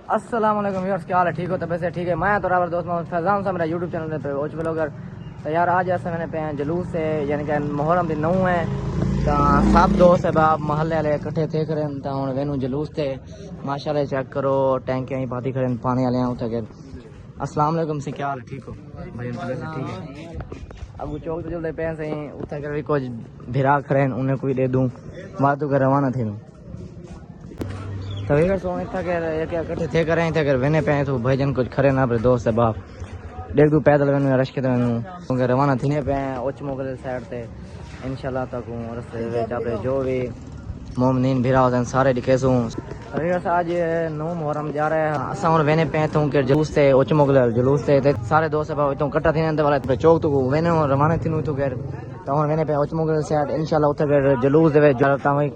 अस्सलाम वालेकुम व्यूअर्स, क्या हाल है? ठीक हो? तबीयत से ठीक है? मैं तो रावर दोस्त मोहम्मद फैजान साहब, मेरा यूट्यूब चैनल पे वॉच ब्लॉगर। तो यार आज ऐसे मैंने पे जलूस से यानी कि मुहर्रम दिन 9 है तो सब दोस्त है बाप महल्ले वाले इकट्ठे थे करें तो हूँ वेनू जलूस थे माशाल्लाह। चेक करो टैंकियाँ ही पाती करें पानी वाले उठे के। अस्सलाम वालेकुम से क्या हाल है? ठीक हो भाई? तबीयत से ठीक है? अब चौक तो जल्दी पे सही उठे कर कुछ भिरा खड़े उन्हें कोई दे दूँ बात कर रवाना थे। तो अगर सोने था कि एक इकट्ठे थे करें थे अगर वेने पे तो भाईजन कुछ खरे ना अपने दोस्त है बाप देख दू पैदल वेनू रश के वेनू क्योंकि रवाना थी पे उच्च मोगल साइड से इंशाल्लाह तक रस्ते अपने जो भी मोमनीन भिरा होते हैं सारे दिखेसूँ। आज 9 मुहर्रम जा रहे हैं असा और वेने पे तो के जुलूस से उच्च मोगल जुलूस से सारे दोस्त है तो कट्ठा थी वाले चौक तो वेने रवाना थी तो कर तो वेने पे उच्च मोगल साइड इंशाल्लाह उते जुलूस दे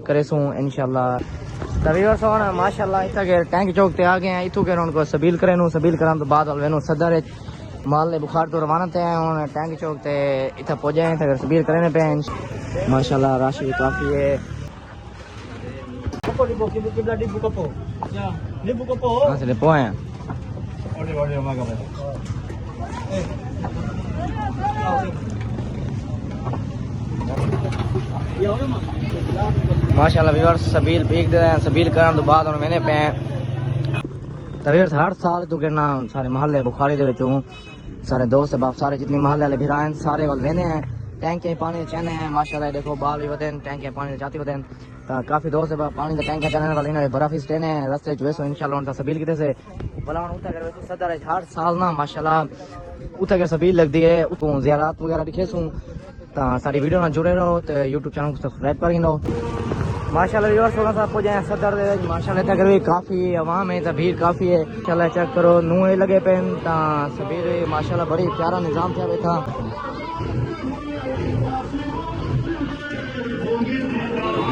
करेसूँ इंशाल्लाह। तवीवर सोना माशाल्लाह इतना के टैंक चौक ते आ गए हैं इतू के उनको सबील करें सबील करा तो बाद वेनू सदर माल बुखार तो रवाना थे उन्होंने टैंक चौक ते इतना पहुंचे हैं अगर सबील करें पे माशाल्लाह राशि काफी है। माशाल्लाह व्यूअर्स सबील पीक दे सबील करन तो बाद मैंने पे तवीर हर साल तो कहना सारे मोहल्ले बुखारी दे विचों सारे दोस्त बाप सारे जितने मोहल्ले वाले भिरा हैं सारे वाल वेने हैं टैंक पानी चने हैं माशाल्लाह। देखो बाल भी वदन टैंक पानी जाती वदन तो काफी दोस्त है पानी का टैंक चने वाले ने बर्फ स्टेन है रास्ते जो है इंशाल्लाह उनका सबील किते से भला उठा कर वैसे सदर है हर साल ना माशाल्लाह उठा कर सबील लगती है उतो ज़ियारत वगैरह दिखेसूं तो सारी वीडियो ना जुड़े रहो तो यूट्यूब चैनल को सब्सक्राइब कर लो माशाल्लाह। व्यूअर्स थोड़ा सा पहुंचे हैं सदर दे माशाल्लाह तक भी काफी आवाम है तो भीड़ काफी है इंशाल्लाह। चेक करो नूए लगे पेन ता सवेरे माशाल्लाह बड़ी प्यारा निजाम था बैठा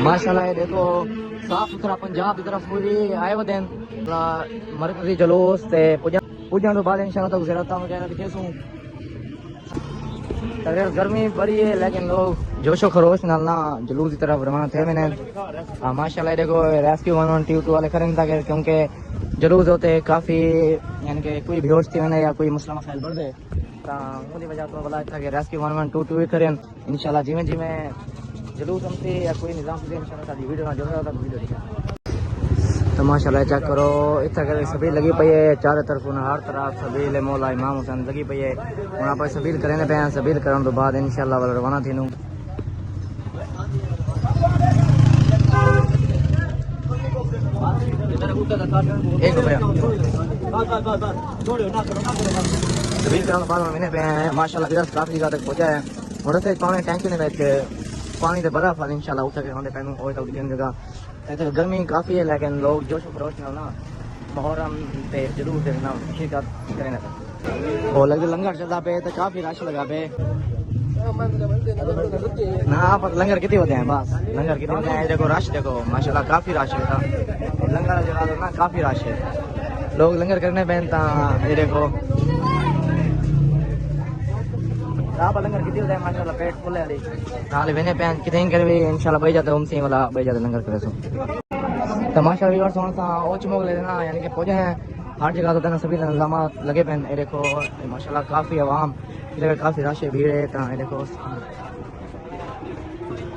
माशाल्लाह। ये देखो साफ सुथरा पंजाब की तरफ पूरी आए हुए दिन मरकजी जलूस से पुजन तो बाद इंशाल्लाह तक ज़ियारत वगैरह दिखेसूं। अगर गर्मी बड़ी है लेकिन लोग जोशो खरोश नाल ना जुलूस की तरफ रवाना थे मैंने माशाल्लाह। देखो रेस्क्यू 112 वाले करें था क्योंकि जुलूस होते काफ़ी यानी कि कोई बेहोश थी मैंने या कोई मसला मसाइल बढ़ दे तो वजह तो बोला था कि रेस्क्यू 112 करें इंशाल्लाह। जिमें जिमें जुलूस हमसे या कोई निज़ाम से इंशाल्लाह वीडियो ना जोड़ा था वीडियो दिखा तो माशाल्लाह। चेक करो इतना कर सबील लगी पई है चारों तरफ हर तरफ सबील मौला इमाम हुसैन लगी पई है वहाँ पर सबील करें पे सबील करने तो बाद इंशाल्लाह रवाना थी नूं। सबील करने बाद मैंने पे माशाल्लाह काफी जगह तक पहुंचा है और से पानी टैंकी ने पानी तो बर्फ वाली इंशाल्लाह उठा के पैनू और जगह तो गर्मी काफ़ी है लेकिन लोग जोश खरोश ना मुहर्रम पे जरूर देखना शिरकत करें और लगे लंगर चलता पे तो काफ़ी रश लगा पे ना पर लंगर कितने होते हैं बस लंगर कितने होते हैं देखो रश देखो माशाल्लाह काफ़ी रश है लंगर जगह ना काफ़ी रश है लोग लंगर करने पे ये देखो आप लंगर कितने होते हैं माशाल्लाह पेट फुल है नाले वेने पे कितने कर भी इंशाल्लाह भाई जाते उमसी वाला भाई जाते लंगर करे सो तो माशाल्लाह व्यूअर्स सोना सा ओच मोग लेना यानी कि पहुंचे हैं हर जगह तो सभी इंतजाम लगे पे ये देखो माशाल्लाह काफ़ी आवाम इधर काफ़ी रश भीड़ है ये देखो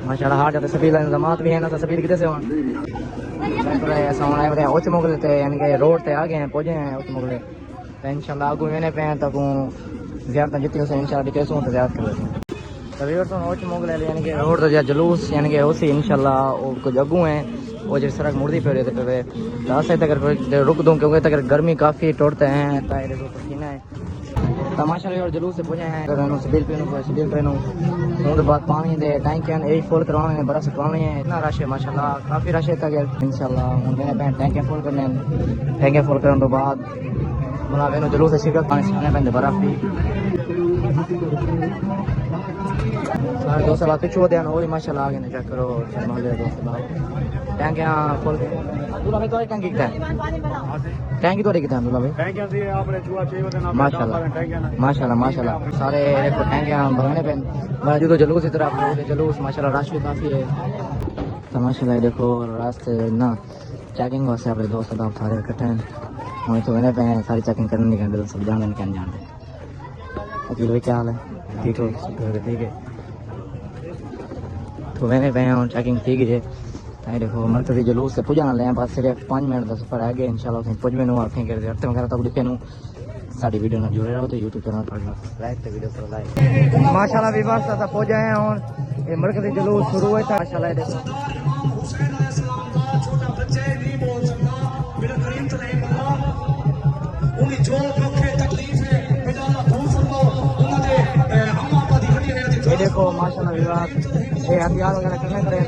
माशाल्लाह हर जगह सभी इंतजाम भी हैं ना तो सभी कितने से ऐसा होना है ओच मोग लेते यानी कि रोड पे आ गए हैं पहुंचे हैं ओच मोग तो इंशाल्लाह आगू वेने पे तक ज़्यादा जितनी उसे इंशाल्लाह दिखेसूं तो ज़्यादा कर तो व्यूअर्स ओच मोग ले यानी कि रोड तो जुलूस यानी कि उसी इंशाल्लाह वो कुछ अगू हैं वो जो सड़क मुड़ती पे रहते पे तो ऐसे तक रुक दूँ क्योंकि तक गर्मी काफ़ी तोड़ते हैं टायर को पसीना है तमाशा और जुलूस से पूछे हैं सबील पहनूँ तो बाद पानी दे टैंक एक फुल करवाने बर्फ करवानी है इतना रश है माशाल्लाह काफ़ी रश है तक इंशाल्लाह टैंक फुल करने टैंक फुल करने तो बाद बना वेनू जुलूस से शिरकत पानी सीखने पैंते बर्फ भी सारे दोस्त बात पिछू होते हैं और माशाल्लाह आगे चेक करो दोस्त टैंक यहाँ खोल के दूल्हा भाई तो टैंकी कितना है टैंकी तो कितना है दूल्हा भाई माशाल्लाह माशाल्लाह सारे टैंक यहाँ भरने पे जो तो जुलूस इस तरह जुलूस माशाल्लाह रश भी काफ़ी है तो माशाल्लाह देखो रास्ते ना चेकिंग वास्ते अपने दोस्त सारे इकट्ठे हैं हम तो मैंने पे सारी चेकिंग करने निकल गए सब जान नहीं जानते। वकील भाई क्या हाल है? ठीक हो? ठीक है। तो मैंने पे चेकिंग ठीक है। देखो मरकजी जुलूस से पुजाना ले बस सिर्फ 5 मिनट का सफर है गया इंशाल्लाह उसे पुज में आखें कर हफ्ते वगैरह तक दिखे नु साडी वीडियो ना जुड़े रहो तो YouTube चैनल पर लाइक ते वीडियो पर लाइक। माशाल्लाह भी बस ता पहुंच गए हैं और ये मरकजी जुलूस शुरू हुआ था माशाल्लाह। देखो छोटा बच्चे नहीं बोल सकता मेरा करीम तो नहीं बोला उन्हें जो दुख है तकलीफ है बेटा अल्लाह दूर फरमाओ उन्होंने हम आपा दी हड्डी ने ये देखो माशाल्लाह विवाह ये हथियार वगैरह करने करे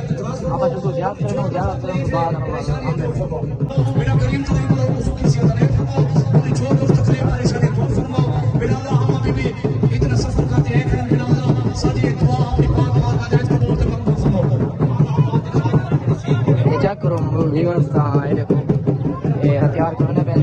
आप जो याद करें बाद मेरा करीम तो नहीं बोला उसको किसी तरह फरमाओ उन्हें जो दुख तकलीफ परेशानी दूर फरमाओ बेटा अल्लाह हम अभी भी इतना सफर करते हैं कि बेटा अल्लाह साडी दुआ अपनी पाक मार का देख कबूल ते कबूल फरमाओ। ये चेक करो व्यूअर्स का ये देखो ये हथियार करने पे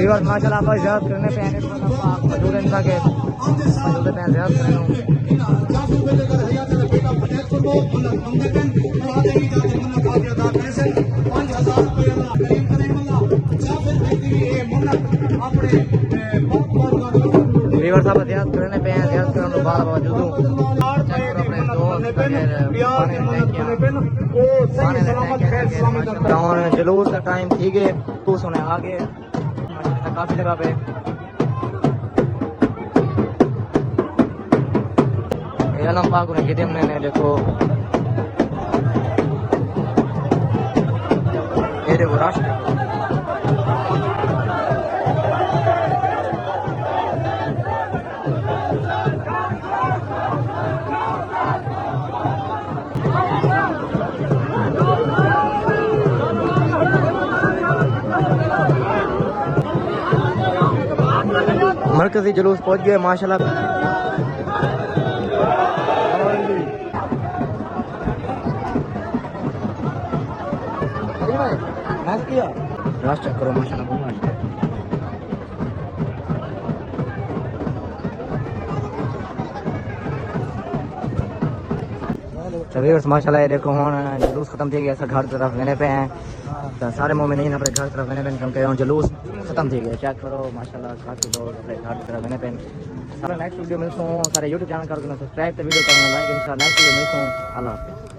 व्यूअर्स माशाल्लाह आपको इजाजत करने पे आने मौजूद हैं इनका के मौजूद पे इजाजत करने व्यूअर्स आप इजाजत करने पे इजाजत करने के बाद मौजूद हूं चेक करो अपने दोस्त और जुलूस का टाइम ठीक है तो सुने आगे काफी जगह पे आलम पाक ने कितने मैंने देखो ये देखो राष्ट्र मरकजी जुलूस पहुंच गए माशाल्लाह। राष्ट्र करो माशाल्लाह माशाल्लाह। देखो हम जुलूस खत्म थी गया घर तरफ लेने पे हैं तो सारे मोमिनीन अपने घर तरफ लेने पे निकल के जुलूस खत्म थी गया चेक करो माशाल्लाह काफी लोग अपने घर तरफ लेने पे सारा नेक्स्ट वीडियो मिलता हूँ सारे YouTube चैनल करके सब्सक्राइब तो वीडियो करना लाइक इंशाल्लाह नेक्स्ट वीडियो मिलता हूँ। अल्लाह हाफिज़।